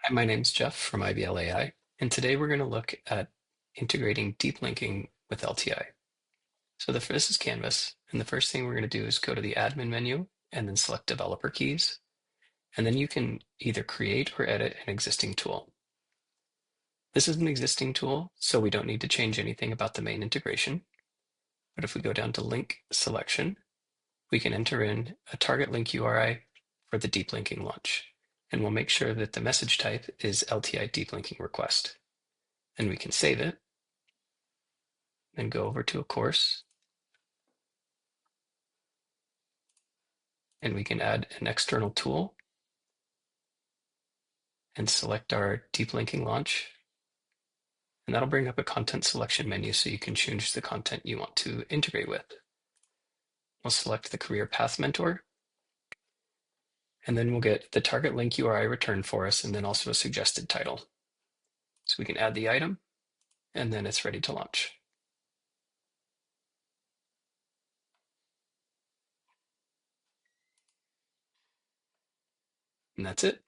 Hi, my name's Jeff from ibl.ai, and today we're going to look at integrating deep linking with LTI. So this is Canvas, and the first thing we're going to do is go to the admin menu and then select developer keys, and then you can either create or edit an existing tool. This is an existing tool, so we don't need to change anything about the main integration. But if we go down to link selection, we can enter in a target link URI for the deep linking launch, and we'll make sure that the message type is LTI Deep Linking request. And we can save it and go over to a course, and we can add an external tool and select our deep linking launch. And that'll bring up a content selection menu so you can choose the content you want to integrate with. We'll select the career path mentor, and then we'll get the target link URI returned for us and then also a suggested title. So we can add the item, and then it's ready to launch. And that's it.